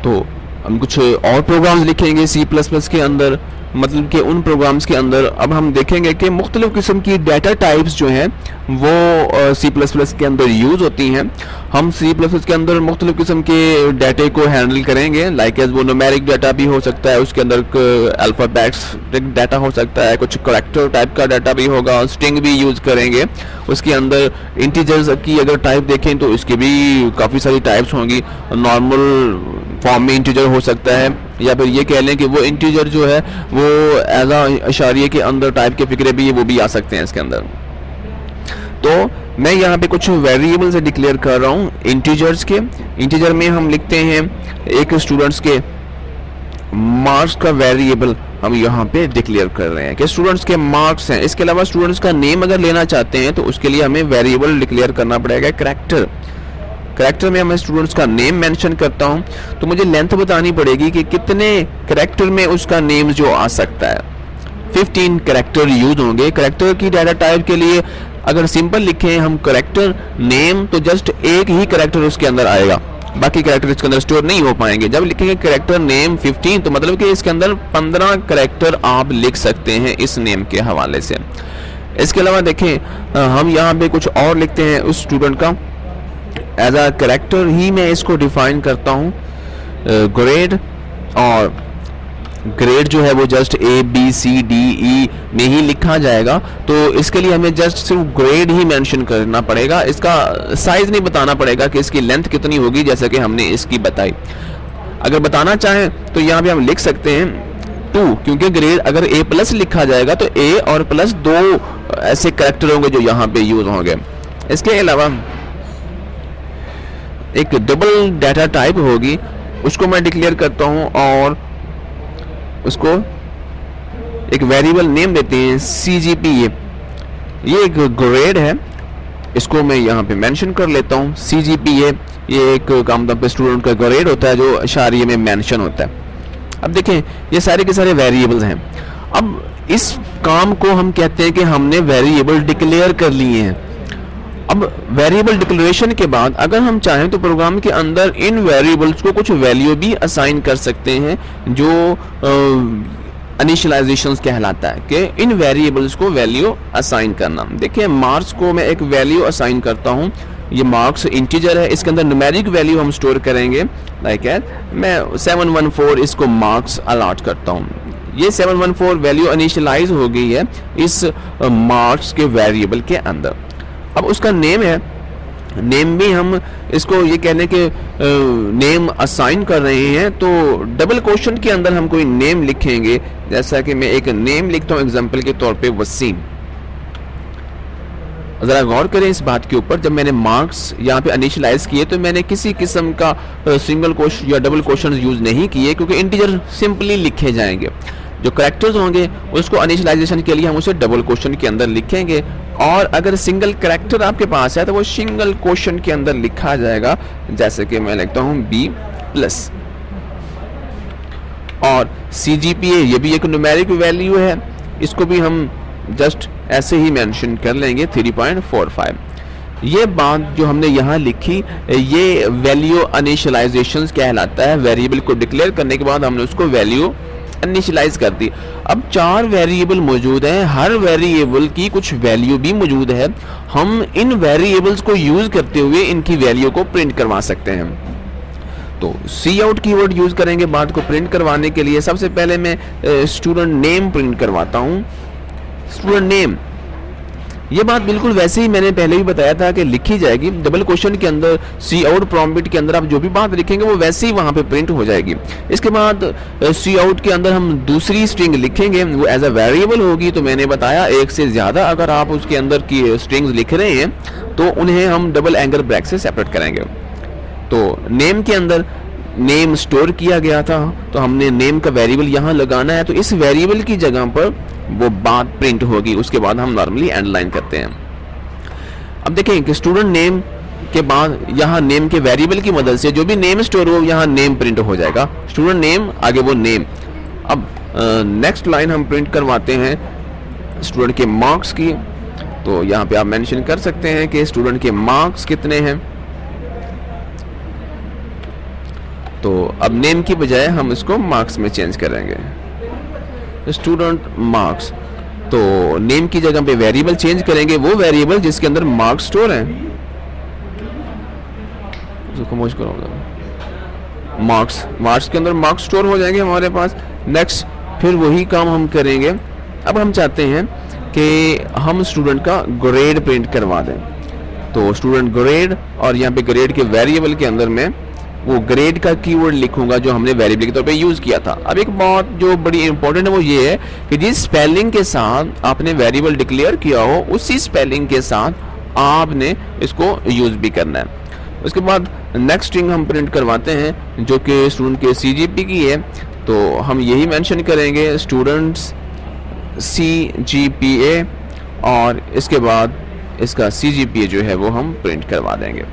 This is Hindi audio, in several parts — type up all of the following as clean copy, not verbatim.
तो हम कुछ और प्रोग्राम्स लिखेंगे सी प्लस प्लस के अंदर, मतलब कि उन प्रोग्राम्स के अंदर अब हम देखेंगे कि मुख्तलिफ़ किस्म की डाटा टाइप्स जो हैं वो सी प्लस प्लस के अंदर यूज़ होती हैं। हम सी प्लस प्लस के अंदर मुख्तलिफ़ किस्म के डाटे को हैंडल करेंगे, लाइक एज वो न्यूमेरिक डाटा भी हो सकता है, उसके अंदर अल्फ़ाबेट्स डाटा हो सकता है, कुछ करैक्टर टाइप का डाटा भी होगा, स्ट्रिंग भी यूज़ करेंगे। उसके अंदर इंटीजर्स की अगर टाइप देखें तो इसके भी काफ़ी सारी टाइप्स होंगी। नॉर्मल फॉर्म में इंटीजर हो सकता है, या फिर ये कह लें कि वो इंटीजर जो है वो एज आ इशारिये के अंदर टाइप के फिक्रे भी वो भी आ सकते हैं इसके अंदर। तो मैं यहाँ पे कुछ वेरिएबल से डिक्लेयर कर रहा हूँ इंटीजर्स के। इंटीजर में हम लिखते हैं एक स्टूडेंट्स के मार्क्स का वेरिएबल हम यहाँ पे डिक्लेयर कर रहे हैं कि स्टूडेंट्स के मार्क्स हैं। इसके अलावा स्टूडेंट्स का नेम अगर लेना चाहते हैं तो उसके लिए हमें वेरिएबल डिक्लेयर करना पड़ेगा करैक्टर। करैक्टर में मैं स्टूडेंट्स का नेम मेंशन करता हूं, तो मुझे लेंथ बतानी पड़ेगी कि कितने करैक्टर में उसका नेम जो आ सकता है। 15 करैक्टर यूज होंगे। करैक्टर की डाटा टाइप के लिए अगर सिंपल लिखें हम करैक्टर नेम, तो जस्ट एक ही करैक्टर उसके अंदर आएगा, बाकी करैक्टर इसके अंदर स्टोर नहीं हो पाएंगे। जब लिखेंगे करैक्टर नेम 15 तो मतलब कि इसके अंदर 15 करैक्टर आप लिख सकते हैं इस नेम के हवाले से। इसके अलावा देखें हम यहाँ पे कुछ और लिखते हैं उस स्टूडेंट का एज अ करैक्टर ही मैं इसको डिफाइन करता हूँ ग्रेड, और ग्रेड जो है वो जस्ट ABCDE में ही लिखा जाएगा। तो इसके लिए हमें जस्ट सिर्फ ग्रेड ही मेंशन करना पड़ेगा, इसका साइज नहीं बताना पड़ेगा कि इसकी लेंथ कितनी होगी जैसे कि हमने इसकी बताई। अगर बताना चाहें तो यहाँ पे हम लिख सकते हैं 2, क्योंकि ग्रेड अगर A+ लिखा जाएगा तो A और प्लस 2 ऐसे करैक्टर होंगे जो यहाँ पे यूज होंगे। इसके अलावा एक डबल डाटा टाइप होगी, उसको मैं डिक्लेयर करता हूँ और उसको एक वेरिएबल नेम देते हैं CGPA। ये एक ग्रेड है, इसको मैं यहाँ पे मेंशन कर लेता हूँ CGPA। ये एक आमतौर पे स्टूडेंट का ग्रेड होता है जो इशारिये में मेंशन होता है। अब देखें ये सारे के सारे वेरिएबल्स हैं। अब इस काम को हम कहते हैं कि हमने वेरिएबल डिक्लेयर कर लिए हैं। अब वेरिएबल डिक्लेरेशन के बाद अगर हम चाहें तो प्रोग्राम के अंदर इन वेरिएबल्स को कुछ वैल्यू भी असाइन कर सकते हैं, जो इनिशियलाइजेशंस कहलाता है कि इन वेरिएबल्स को वैल्यू असाइन करना। देखिए मार्क्स को मैं एक वैल्यू असाइन करता हूं, ये मार्क्स इंटीजर है, इसके अंदर न्यूमेरिक वैल्यू हम स्टोर करेंगे, लाइक मैं 714 इसको मार्क्स अलॉट करता हूं। ये 714 वैल्यू इनिशियलाइज हो गई है इस मार्क्स के वेरिएबल के अंदर। अब उसका नेम है, नेम भी हम इसको ये कहने के नेम असाइन कर रहे हैं, तो डबल क्वेश्चन के अंदर हम कोई नेम लिखेंगे, जैसा कि मैं एक नेम लिखता हूँ एग्जांपल के तौर पे वसीम। ज़रा गौर करें इस बात के ऊपर, जब मैंने मार्क्स यहाँ पे इनिशियलाइज किए तो मैंने किसी किस्म का सिंगल क्वेश्चन या डबल क्वेश्चन यूज़ नहीं किए, क्योंकि इंटीजर सिंपली लिखे जाएंगे। जो करैक्टर्स होंगे उसको इनिशियलाइजेशन के लिए हम उसे डबल क्वेश्चन के अंदर लिखेंगे, और अगर सिंगल करैक्टर आपके पास है तो वो सिंगल क्वेश्चन के अंदर लिखा जाएगा, जैसे कि मैं लिखता हूँ B+। और CGPA ये भी एक न्यूमेरिक वैल्यू है, इसको भी हम जस्ट ऐसे ही मेंशन कर लेंगे 3.45। ये बात जो हमने यहाँ लिखी ये वैल्यू इनिशियलाइजेशंस कहलाता है। वेरिएबल को डिक्लेयर करने के बाद हमने उसको वैल्यू इनिशियलाइज कर दी। अब 4 वेरिएबल मौजूद हैं, हर वेरिएबल की कुछ वैल्यू भी मौजूद है। हम इन वेरिएबल्स को यूज करते हुए इनकी वैल्यू को प्रिंट करवा सकते हैं। तो Cout कीवर्ड यूज करेंगे बात को प्रिंट करवाने के लिए। सबसे पहले मैं स्टूडेंट नेम प्रिंट करवाता हूँ। स्टूडेंट नेम, ये बात बिल्कुल वैसे ही मैंने पहले भी बताया था कि लिखी जाएगी डबल क्वेश्चन के अंदर। Cout प्रॉम्प्ट के अंदर आप जो भी बात लिखेंगे वो वैसे ही वहां पे प्रिंट हो जाएगी। इसके बाद Cout के अंदर हम दूसरी स्ट्रिंग लिखेंगे, वो एज अ वेरिएबल होगी। तो मैंने बताया एक से ज्यादा अगर आप उसके अंदर की स्ट्रिंग्स लिख रहे हैं तो उन्हें हम डबल एंगल ब्रैकेट से सेपरेट करेंगे। तो नेम के अंदर नेम स्टोर किया गया था, तो हमने नेम का वेरिएबल यहाँ लगाना है, तो इस वेरिएबल की जगह पर वो बात प्रिंट होगी। उसके बाद हम नॉर्मली एंड लाइन करते हैं। अब देखें कि स्टूडेंट नेम के बाद यहाँ नेम के वेरिएबल की मदद से जो भी नेम स्टोर हो यहाँ नेम प्रिंट हो जाएगा। स्टूडेंट नेम आगे वो नेम। अब नेक्स्ट लाइन हम प्रिंट करवाते हैं स्टूडेंट के मार्क्स की। तो यहाँ पे आप मेंशन कर सकते हैं कि स्टूडेंट के मार्क्स कितने हैं। तो अब नेम की बजाय हम इसको मार्क्स में चेंज करेंगे, स्टूडेंट मार्क्स। तो नेम की जगह पे वेरिएबल चेंज करेंगे, वो वेरिएबल जिसके अंदर मार्क्स स्टोर है। खामोश करो, मार्क्स के अंदर मार्क्स स्टोर हो जाएंगे हमारे पास। नेक्स्ट फिर वही काम हम करेंगे। अब हम चाहते हैं कि हम स्टूडेंट का ग्रेड प्रिंट करवा दें, तो स्टूडेंट ग्रेड, और यहाँ पे ग्रेड के वेरिएबल के अंदर में वो ग्रेड का कीवर्ड लिखूंगा जो हमने वेरिएबल के तौर पे यूज किया था। अब एक बात जो बड़ी इंपॉर्टेंट है वो ये है कि जिस स्पेलिंग के साथ आपने वेरिएबल डिक्लेयर किया हो उसी स्पेलिंग के साथ आपने इसको यूज भी करना है। उसके बाद नेक्स्ट स्ट्रिंग हम प्रिंट करवाते हैं जो कि स्टूडेंट के CGP की है, तो हम यही मेंशन करेंगे स्टूडेंट्स CGPA, और इसके बाद इसका CGPA जो है वो हम प्रिंट करवा देंगे।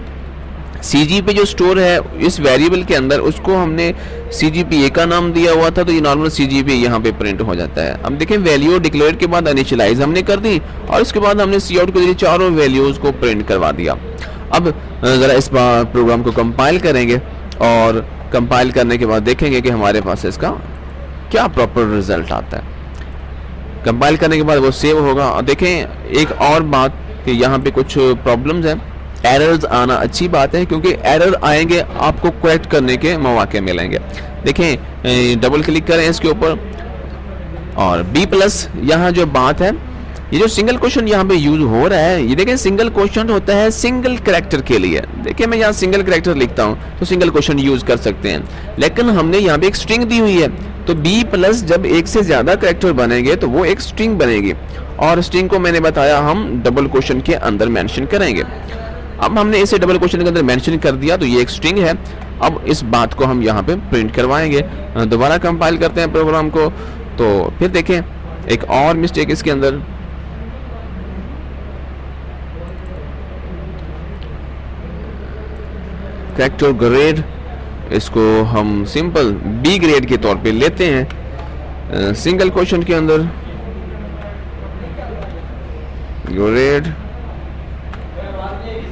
CGPA जो स्टोर है इस वेरिएबल के अंदर, उसको हमने CGPA का नाम दिया हुआ था, तो ये नॉर्मल CGPA यहाँ पे प्रिंट हो जाता है। अब देखें वैल्यू डिक्लेयर के बाद इनिशियलाइज हमने कर दी, और इसके बाद हमने सी आउट के जरिए चारों वैल्यूज को प्रिंट करवा दिया। अब ज़रा इस प्रोग्राम को कंपाइल करेंगे, और कंपाइल करने के बाद देखेंगे कि हमारे पास इसका क्या प्रॉपर रिजल्ट आता है। कंपाइल करने के बाद वो सेव होगा। और देखें एक और बात कि यहाँ पे कुछ प्रॉब्लम्स हैं, एरर्स आना अच्छी बात है, क्योंकि एरर आएंगे आपको करेक्ट करने के मौके मिलेंगे। देखें डबल क्लिक करें इसके ऊपर, और B+ यहाँ जो बात है, ये जो सिंगल क्वेश्चन यहाँ पे यूज हो रहा है, ये देखें सिंगल क्वेश्चन होता है सिंगल कैरेक्टर के लिए। देखिए मैं यहाँ सिंगल कैरेक्टर लिखता हूँ तो सिंगल क्वेश्चन यूज कर सकते हैं, लेकिन हमने यहाँ पे एक स्ट्रिंग दी हुई है, तो B+ जब एक से ज्यादा कैरेक्टर बनेंगे तो वो एक स्ट्रिंग बनेगी, और स्ट्रिंग को मैंने बताया हम डबल क्वेश्चन के अंदर मेंशन करेंगे। अब हमने इसे डबल क्वेश्चन के अंदर मेंशन कर दिया, तो ये एक स्ट्रिंग है। अब इस बात को हम यहाँ पे प्रिंट करवाएंगे। दोबारा कंपाइल करते हैं प्रोग्राम को, तो फिर देखें एक और मिस्टेक इसके अंदर, कैरेक्टर ग्रेड, इसको हम सिंपल B ग्रेड के तौर पे लेते हैं। सिंगल क्वेश्चन के अंदर ग्रेड,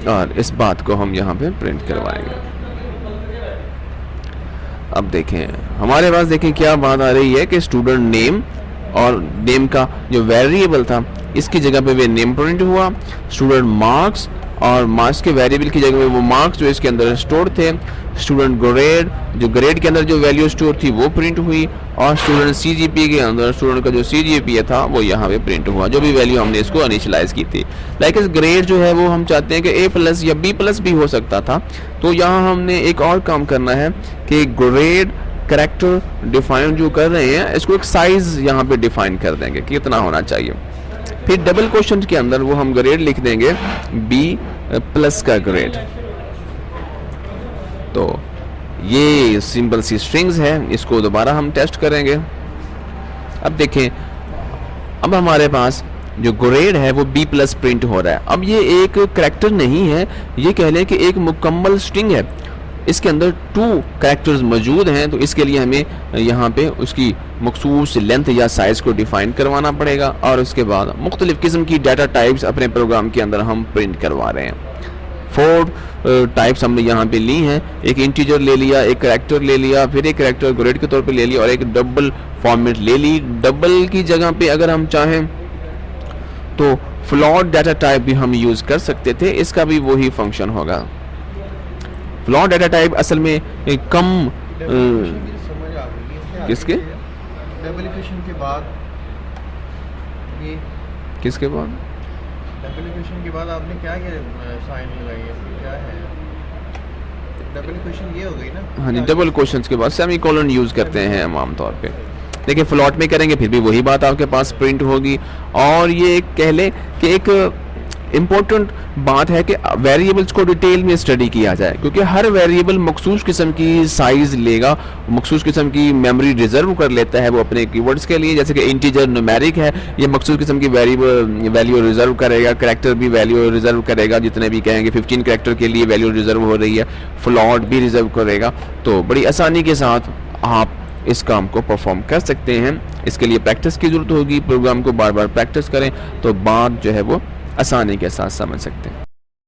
और इस बात को हम यहाँ पे प्रिंट करवाएंगे। अब देखें हमारे पास, देखें क्या बात आ रही है कि स्टूडेंट नेम, और नेम का जो वेरिएबल था इसकी जगह पे भी नेम प्रिंट हुआ। स्टूडेंट मार्क्स, और मार्क्स के वेरिएबल की जगह में वो मार्क्स जो इसके अंदर स्टोर थे। स्टूडेंट ग्रेड, जो ग्रेड के अंदर जो वैल्यू स्टोर थी वो प्रिंट हुई, और स्टूडेंट CGPA के अंदर स्टूडेंट का जो CGPA था वो यहाँ पे प्रिंट हुआ, जो भी वैल्यू हमने इसको इनिशियलाइज की थी। लाइक इस ग्रेड जो है वो हम चाहते हैं कि A+ या B+ भी हो सकता था, तो यहाँ हमने एक और काम करना है कि ग्रेड कैरेक्टर डिफाइन जो कर रहे हैं इसको एक साइज यहाँ पे डिफाइन कर देंगे कितना होना चाहिए। फिर डबल क्वेश्चन के अंदर वो हम ग्रेड लिख देंगे B+ का ग्रेड। तो ये सिंपल सी स्ट्रिंग्स है, इसको दोबारा हम टेस्ट करेंगे। अब देखें, अब हमारे पास जो ग्रेड है वो B+ प्रिंट हो रहा है। अब ये एक कैरेक्टर नहीं है, ये कह लें कि एक मुकम्मल स्ट्रिंग है, इसके अंदर 2 कैरेक्टर्स मौजूद हैं, तो इसके लिए हमें यहाँ पे उसकी मखसूस लेंथ या साइज को डिफाइन करवाना पड़ेगा, और उसके बाद मुख्तलिफ किस्म की डाटा टाइप्स अपने प्रोग्राम के अंदर हम प्रिंट करवा रहे हैं। 4 टाइप्स हमने यहाँ पे ली हैं, एक इंटीजर ले लिया, एक कैरेक्टर ले लिया, फिर एक कैरेक्टर ग्रेड के तौर पे ले लिया, और एक डबल फॉर्मेट ले ली। डबल की जगह पे अगर हम चाहें तो फ्लोट डाटा टाइप भी हम यूज कर सकते थे, इसका भी वही फंक्शन होगा। फ्लोट डाटा टाइप असल में कम किसके डबलिकेशन के बाद, ये किसके बाद डबलिकेशन के बाद आपने क्या क्या साइन लगाई है, क्या है डबलिकेशन? ये हो गई ना। हाँ जी, डबल क्वेश्चंस के बाद सेमीकोलन यूज करते हैं हम आमतौर पे। देखिए फ्लॉट में करेंगे फिर भी वही बात आपके पास प्रिंट होगी। और ये कह लें कि एक इम्पोर्टेंट बात है कि वेरिएबल्स को डिटेल में स्टडी किया जाए, क्योंकि हर वेरिएबल मखसूस किस्म की साइज लेगा, मखसूस किस्म की मेमोरी रिजर्व कर लेता है वो अपने कीवर्ड्स के लिए। जैसे कि इंटीजर न्यूमेरिक है, ये मखसूस किस्म की वैल्यू रिजर्व करेगा, कैरेक्टर भी वैल्यू रिजर्व करेगा, जितने भी कहेंगे 15 कैरेक्टर के लिए वैल्यू रिजर्व हो रही है, फ्लॉट भी रिजर्व करेगा। तो बड़ी आसानी के साथ आप इस काम को परफॉर्म कर सकते हैं। इसके लिए प्रैक्टिस की ज़रूरत होगी, प्रोग्राम को बार बार प्रैक्टिस करें तो बात जो है वो आसानी के साथ समझ सकते हैं।